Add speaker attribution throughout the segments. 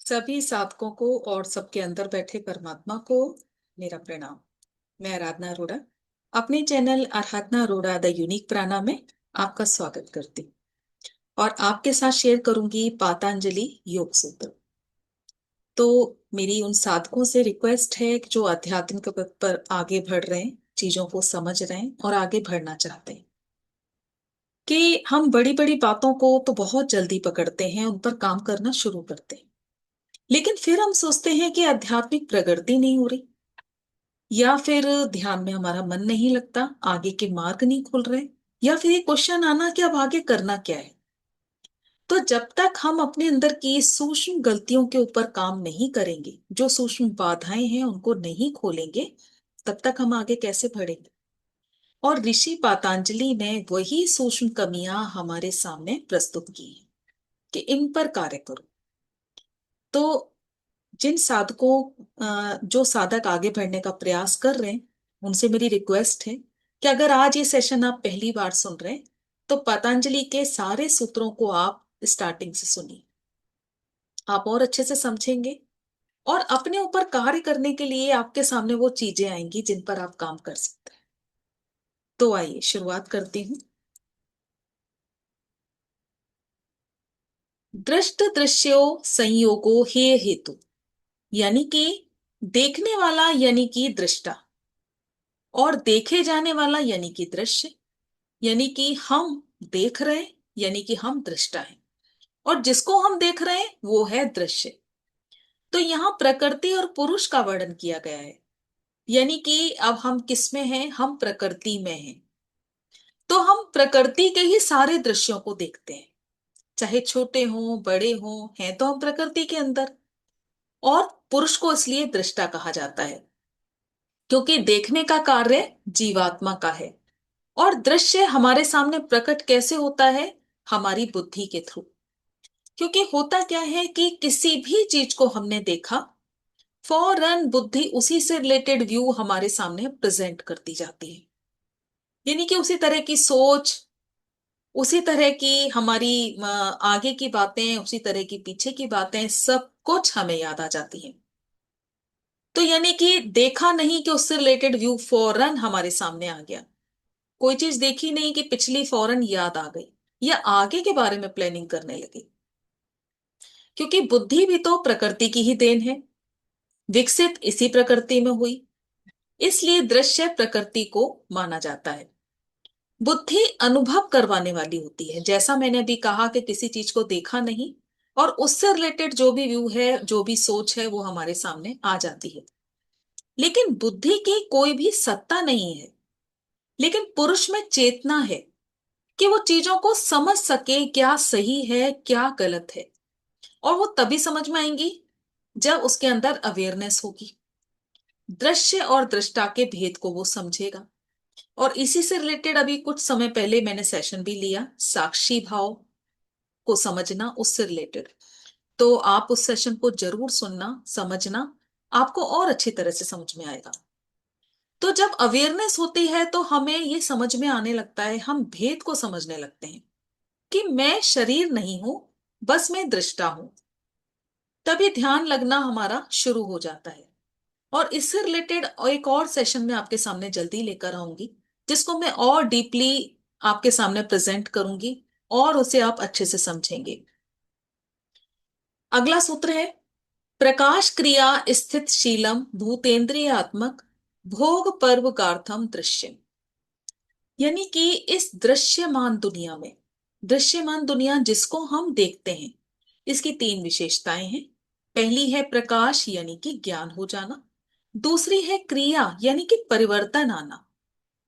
Speaker 1: सभी साधकों को और सबके अंदर बैठे परमात्मा को मेरा प्रणाम। मैं आराधना अरोड़ा अपने channel Aradhana Arora the unique प्राणा में आपका स्वागत करती और आपके साथ शेयर करूंगी पातंजलि योग सूत्र। तो मेरी उन साधकों से रिक्वेस्ट है कि जो आध्यात्मिक पथ पर आगे बढ़ रहे हैं, चीजों को समझ रहे हैं और आगे बढ़ना चाहते हैं, कि हम बड़ी बड़ी बातों को तो बहुत जल्दी पकड़ते हैं, उन पर काम करना शुरू करते हैं, लेकिन फिर हम सोचते हैं कि आध्यात्मिक प्रगति नहीं हो रही, या फिर ध्यान में हमारा मन नहीं लगता, आगे के मार्ग नहीं खुल रहे, या फिर ये क्वेश्चन आना कि अब आगे करना क्या है। तो जब तक हम अपने अंदर की सूक्ष्म गलतियों के ऊपर काम नहीं करेंगे, जो सूक्ष्म बाधाएं हैं उनको नहीं खोलेंगे, तब तक हम आगे कैसे बढ़ेंगे। और ऋषि पातंजलि ने वही सूक्ष्म कमियां हमारे सामने प्रस्तुत की हैं कि इन पर कार्य करो। तो जिन साधकों जो साधक आगे बढ़ने का प्रयास कर रहे हैं, उनसे मेरी रिक्वेस्ट है कि अगर आज ये सेशन आप पहली बार सुन रहे हैं, तो पतंजलि के सारे सूत्रों को आप स्टार्टिंग से सुनिए। आप और अच्छे से समझेंगे और अपने ऊपर कार्य करने के लिए आपके सामने वो चीजें आएंगी जिन पर आप काम कर सकते हैं। तो आइए शुरुआत करती हूँ। दृष्ट दृश्यो संयोगो हे हेतु, यानी कि देखने वाला यानी कि दृष्टा, और देखे जाने वाला यानी कि दृश्य, यानी कि हम देख रहे हैं यानी कि हम दृष्टा हैं, और जिसको हम देख रहे हैं वो है दृश्य। तो यहाँ प्रकृति और पुरुष का वर्णन किया गया है, यानी कि अब हम किस में हैं, हम प्रकृति में हैं। तो हम प्रकृति के ही सारे दृश्यों को देखते हैं, चाहे छोटे हों बड़े हों, हैं तो हम प्रकृति के अंदर। और पुरुष को इसलिए दृष्टा कहा जाता है क्योंकि देखने का कार्य जीवात्मा का है, और दृश्य हमारे सामने प्रकट कैसे होता है, हमारी बुद्धि के थ्रू। क्योंकि होता क्या है कि किसी भी चीज को हमने देखा, फौरन बुद्धि उसी से रिलेटेड व्यू हमारे सामने प्रेजेंट करती जाती है, यानी कि उसी तरह की सोच, उसी तरह की हमारी आगे की बातें, उसी तरह की पीछे की बातें, सब कुछ हमें याद आ जाती हैं। तो यानी कि देखा नहीं कि उससे रिलेटेड व्यू फौरन हमारे सामने आ गया। कोई चीज देखी नहीं कि पिछली फौरन याद आ गई, या आगे के बारे में प्लानिंग करने लगी। क्योंकि बुद्धि भी तो प्रकृति की ही देन है, विकसित इसी प्रकृति में हुई, इसलिए दृश्य प्रकृति को माना जाता है। बुद्धि अनुभव करवाने वाली होती है, जैसा मैंने अभी कहा कि किसी चीज को देखा नहीं, और उससे रिलेटेड जो भी व्यू है, जो भी सोच है, वो हमारे सामने आ जाती है। लेकिन बुद्धि की कोई भी सत्ता नहीं है, लेकिन पुरुष में चेतना है कि वो चीजों को समझ सके, क्या सही है क्या गलत है। और वो तभी समझ में आएंगी जब उसके अंदर अवेयरनेस होगी, दृश्य और दृष्टा के भेद को वो समझेगा। और इसी से रिलेटेड अभी कुछ समय पहले मैंने सेशन भी लिया, साक्षी भाव को समझना, उससे रिलेटेड। तो आप उस सेशन को जरूर सुनना, समझना, आपको और अच्छी तरह से समझ में आएगा। तो जब अवेयरनेस होती है तो हमें ये समझ में आने लगता है, हम भेद को समझने लगते हैं कि मैं शरीर नहीं हूं, बस मैं दृष्टा हूं। तभी ध्यान लगना हमारा शुरू हो जाता है। और इससे रिलेटेड एक और सेशन में आपके सामने जल्दी लेकर आऊंगी, जिसको मैं और डीपली आपके सामने प्रेजेंट करूंगी, और उसे आप अच्छे से समझेंगे। अगला सूत्र है प्रकाश क्रिया स्थित शीलम भूतेन्द्रियात्मक भोग पर्व गार्थम दृश्यम, यानी कि इस दृश्यमान दुनिया में, दृश्यमान दुनिया जिसको हम देखते हैं, इसकी तीन विशेषताएं हैं। पहली है प्रकाश यानी कि ज्ञान हो जाना, दूसरी है क्रिया यानी कि परिवर्तन आना,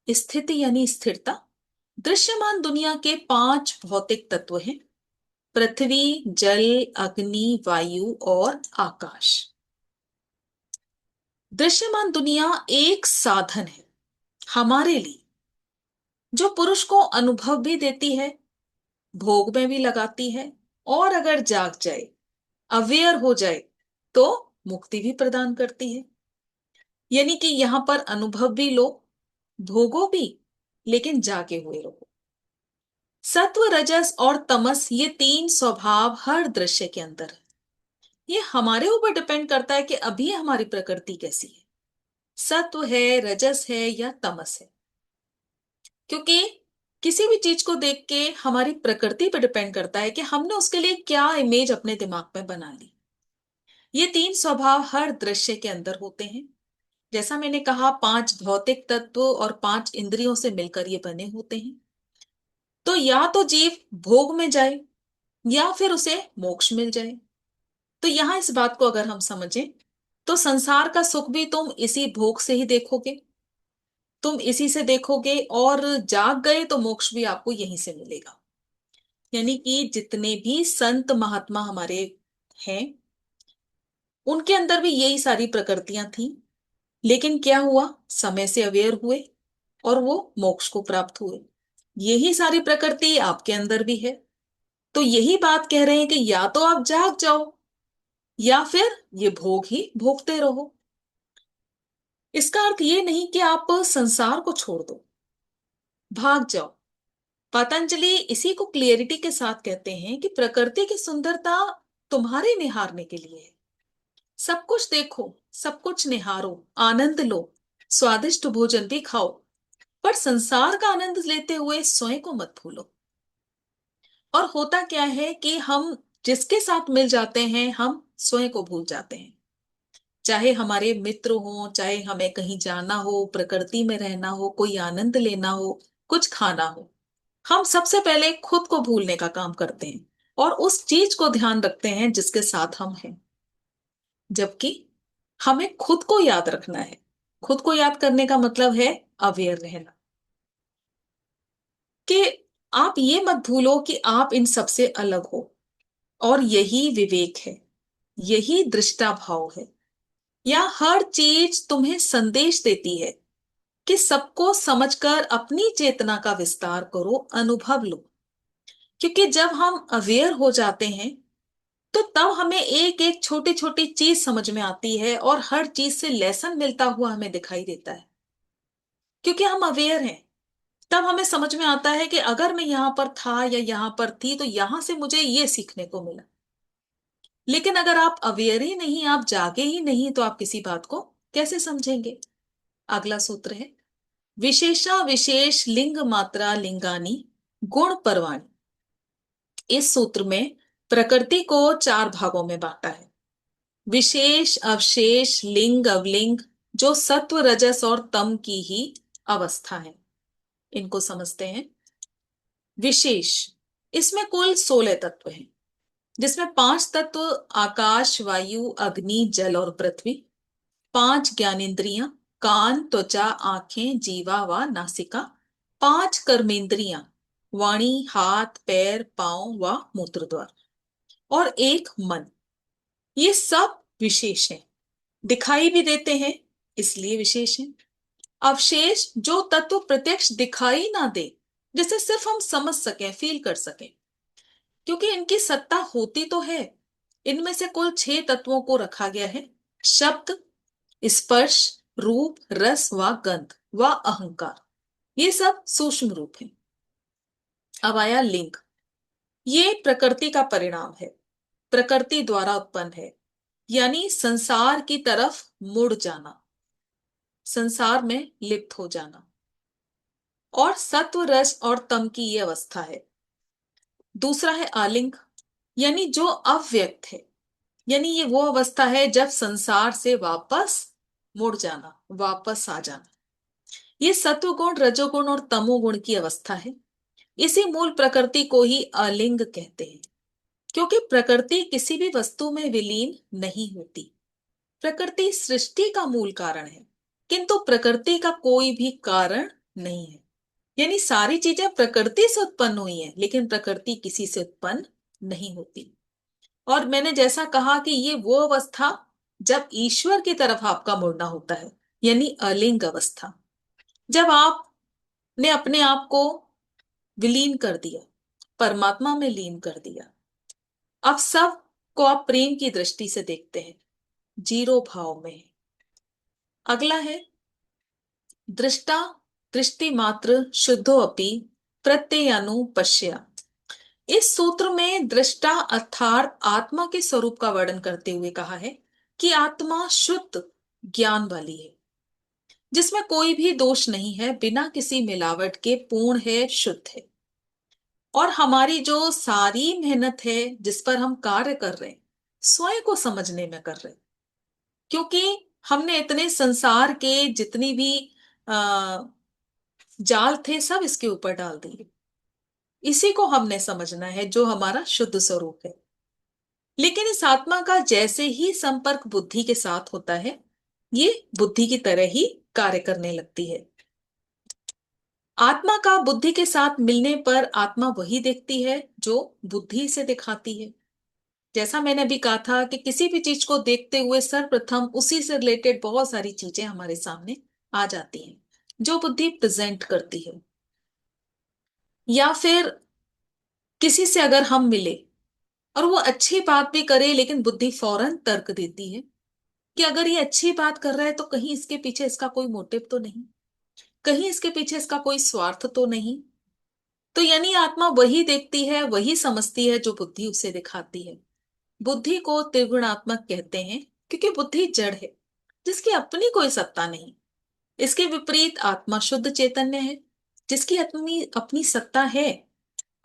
Speaker 1: स्थिति यानी स्थिरता। दृश्यमान दुनिया के पांच भौतिक तत्व हैं, पृथ्वी, जल, अग्नि, वायु और आकाश। दृश्यमान दुनिया एक साधन है हमारे लिए, जो पुरुष को अनुभव भी देती है, भोग में भी लगाती है, और अगर जाग जाए, अवेयर हो जाए, तो मुक्ति भी प्रदान करती है। यानी कि यहां पर अनुभव भी लो, भोगो भी, लेकिन जागे हुए रहो। सत्व, रजस और तमस, ये तीन स्वभाव हर दृश्य के अंदर है। ये हमारे ऊपर डिपेंड करता है कि अभी हमारी प्रकृति कैसी है, सत्व है, रजस है या तमस है। क्योंकि किसी भी चीज को देख के हमारी प्रकृति पर डिपेंड करता है कि हमने उसके लिए क्या इमेज अपने दिमाग में बना ली। ये तीन स्वभाव हर दृश्य के अंदर होते हैं। जैसा मैंने कहा, पांच भौतिक तत्व और पांच इंद्रियों से मिलकर ये बने होते हैं। तो या तो जीव भोग में जाए या फिर उसे मोक्ष मिल जाए। तो यहां इस बात को अगर हम समझें, तो संसार का सुख भी तुम इसी भोग से ही देखोगे, तुम इसी से देखोगे, और जाग गए तो मोक्ष भी आपको यहीं से मिलेगा। यानी कि जितने भी संत महात्मा हमारे हैं, उनके अंदर भी यही सारी प्रकृतियां थी। लेकिन क्या हुआ, समय से अवेयर हुए और वो मोक्ष को प्राप्त हुए। यही सारी प्रकृति आपके अंदर भी है। तो यही बात कह रहे हैं कि या तो आप जाग जाओ या फिर ये भोग ही भोगते रहो। इसका अर्थ ये नहीं कि आप संसार को छोड़ दो, भाग जाओ। पतंजलि इसी को क्लियरिटी के साथ कहते हैं कि प्रकृति की सुंदरता तुम्हारे निहारने के लिए है। सब कुछ देखो, सब कुछ निहारो, आनंद लो, स्वादिष्ट भोजन भी खाओ, पर संसार का आनंद लेते हुए स्वयं को मत भूलो। और होता क्या है कि हम जिसके साथ मिल जाते हैं, हम स्वयं को भूल जाते हैं। चाहे हमारे मित्र हो, चाहे हमें कहीं जाना हो, प्रकृति में रहना हो, कोई आनंद लेना हो, कुछ खाना हो, हम सबसे पहले खुद को भूलने का काम करते हैं और उस चीज को ध्यान रखते हैं जिसके साथ हम हैं। जबकि हमें खुद को याद रखना है। खुद को याद करने का मतलब है अवेयर रहना, कि आप ये मत भूलो कि आप इन सबसे अलग हो। और यही विवेक है, यही दृष्टा भाव है। या हर चीज तुम्हें संदेश देती है कि सबको समझकर अपनी चेतना का विस्तार करो, अनुभव लो। क्योंकि जब हम अवेयर हो जाते हैं, तो तब हमें एक एक छोटी छोटी चीज समझ में आती है और हर चीज से लेसन मिलता हुआ हमें दिखाई देता है। क्योंकि हम अवेयर हैं, तब हमें समझ में आता है कि अगर मैं यहां पर था या यहां पर थी तो यहां से मुझे ये सीखने को मिला। लेकिन अगर आप अवेयर ही नहीं, आप जागे ही नहीं, तो आप किसी बात को कैसे समझेंगे। अगला सूत्र है, विशेषा विशेष लिंग मात्रा लिंगानी गुण परवाणी। इस सूत्र में प्रकृति को चार भागों में बांटा है। विशेष, अवशेष, लिंग, अवलिंग, जो सत्व, रजस और तम की ही अवस्था है। इनको समझते हैं। विशेष, इसमें कुल 16 तत्व हैं, जिसमें पांच तत्व आकाश, वायु, अग्नि, जल और पृथ्वी। पांच ज्ञानेंद्रियां, कान, त्वचा, आंखें, जीवा व नासिका। पांच कर्मेंद्रियां, वाणी, हाथ, पैर, पांव व मूत्र द्वार। और एक मन। ये सब विशेष हैं, दिखाई भी देते हैं, इसलिए विशेष हैं। अवशेष, जो तत्व प्रत्यक्ष दिखाई ना दे, जिसे सिर्फ हम समझ सकें, फील कर सकें, क्योंकि इनकी सत्ता होती तो है। इनमें से कुल 6 तत्वों को रखा गया है। शब्द, स्पर्श, रूप, रस व गंध व अहंकार। ये सब सूक्ष्म रूप हैं। अब आया लिंग। ये प्रकृति का परिणाम है, प्रकृति द्वारा उत्पन्न है। यानी संसार की तरफ मुड़ जाना, संसार में लिप्त हो जाना। और सत्व, रस और तम की ये अवस्था है। दूसरा है आलिंग, यानी जो अव्यक्त है। यानी ये वो अवस्था है जब संसार से वापस मुड़ जाना, वापस आ जाना। ये सत्व गुण, रजोगुण और तमोगुण की अवस्था है। इसी मूल प्रकृति को ही अलिंग कहते हैं। क्योंकि प्रकृति किसी भी वस्तु में विलीन नहीं होती। प्रकृति सृष्टि का मूल कारण है, किंतु प्रकृति का कोई भी कारण नहीं है। यानी सारी चीजें प्रकृति से उत्पन्न हुई हैं, लेकिन प्रकृति किसी से उत्पन्न नहीं होती। और मैंने जैसा कहा कि ये वो अवस्था जब ईश्वर की तरफ आपका मुड़ना होता है, यानी अलिंग अवस्था। जब आपने अपने आप को विलीन कर दिया, परमात्मा में लीन कर दिया, अब सब को आप प्रेम की दृष्टि से देखते हैं, जीरो भाव में है। अगला है दृष्टा, दृष्टि मात्र शुद्धो अपि प्रत्ययानुपश्या। इस सूत्र में दृष्टा अर्थात आत्मा के स्वरूप का वर्णन करते हुए कहा है कि आत्मा शुद्ध ज्ञान वाली है, जिसमें कोई भी दोष नहीं है, बिना किसी मिलावट के पूर्ण है, शुद्ध है। और हमारी जो सारी मेहनत है, जिस पर हम कार्य कर रहे हैं, स्वयं को समझने में कर रहे हैं, क्योंकि हमने इतने संसार के जितनी भी आ, जाल थे सब इसके ऊपर डाल दिए। इसी को हमने समझना है जो हमारा शुद्ध स्वरूप है। लेकिन इस आत्मा का जैसे ही संपर्क बुद्धि के साथ होता है, ये बुद्धि की तरह ही कार्य करने लगती है। आत्मा का बुद्धि के साथ मिलने पर आत्मा वही देखती है जो बुद्धि से दिखाती है। जैसा मैंने अभी कहा था कि किसी भी चीज को देखते हुए सर्वप्रथम उसी से रिलेटेड बहुत सारी चीजें हमारे सामने आ जाती हैं, जो बुद्धि प्रेजेंट करती है। या फिर किसी से अगर हम मिले और वो अच्छी बात भी करे, लेकिन बुद्धि फौरन तर्क देती है कि अगर ये अच्छी बात कर रहा है तो कहीं इसके पीछे इसका कोई मोटिव तो नहीं, कहीं इसके पीछे इसका कोई स्वार्थ तो नहीं। तो यानी आत्मा वही देखती है, वही समझती है जो बुद्धि उसे दिखाती है। बुद्धि को त्रिगुणात्मक कहते हैं, क्योंकि बुद्धि जड़ है, जिसकी अपनी कोई सत्ता नहीं। इसके विपरीत आत्मा शुद्ध चैतन्य है, जिसकी अपनी अपनी सत्ता है।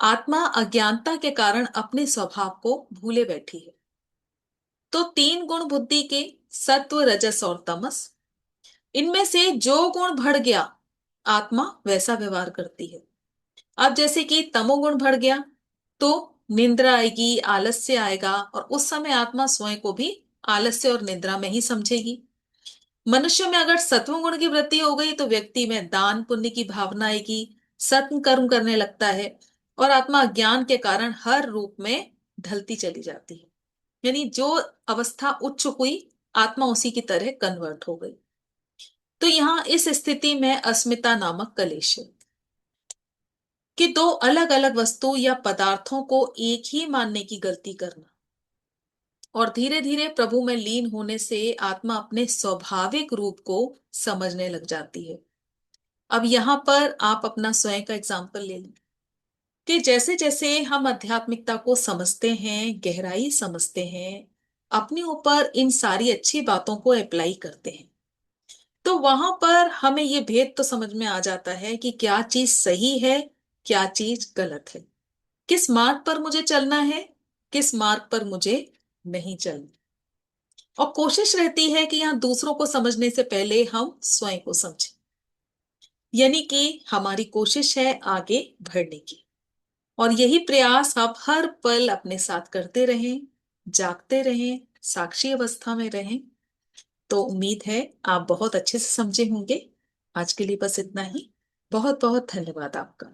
Speaker 1: आत्मा अज्ञानता के कारण अपने स्वभाव को भूले बैठी है। तो तीन गुण बुद्धि के, सत्व रजस और तमस, इनमें से जो गुण बढ़ गया आत्मा वैसा व्यवहार करती है। अब जैसे कि तमोगुण बढ़ गया तो निंद्रा आएगी, आलस्य आएगा, और उस समय आत्मा स्वयं को भी आलस्य और निद्रा में ही समझेगी। मनुष्य में अगर सत्व गुण की वृद्धि हो गई तो व्यक्ति में दान पुण्य की भावना आएगी, सत्कर्म कर्म करने लगता है, और आत्मा ज्ञान के कारण हर रूप में ढलती चली जाती है। यानी जो अवस्था उच्च हुई, आत्मा उसी की तरह कन्वर्ट हो गई। तो यहाँ इस स्थिति में अस्मिता नामक कलेश है कि दो अलग अलग वस्तु या पदार्थों को एक ही मानने की गलती करना, और धीरे धीरे प्रभु में लीन होने से आत्मा अपने स्वाभाविक रूप को समझने लग जाती है। अब यहां पर आप अपना स्वयं का एग्जाम्पल ले लें कि जैसे जैसे हम आध्यात्मिकता को समझते हैं, गहराई समझते हैं, अपने ऊपर इन सारी अच्छी बातों को अप्लाई करते हैं, तो वहां पर हमें ये भेद तो समझ में आ जाता है कि क्या चीज सही है, क्या चीज गलत है, किस मार्ग पर मुझे चलना है, किस मार्ग पर मुझे नहीं चलना। और कोशिश रहती है कि यहाँ दूसरों को समझने से पहले हम स्वयं को समझें। यानी कि हमारी कोशिश है आगे बढ़ने की, और यही प्रयास आप हर पल अपने साथ करते रहें, जागते रहें, साक्षी अवस्था में रहें। तो उम्मीद है आप बहुत अच्छे से समझे होंगे। आज के लिए बस इतना ही। बहुत बहुत धन्यवाद आपका।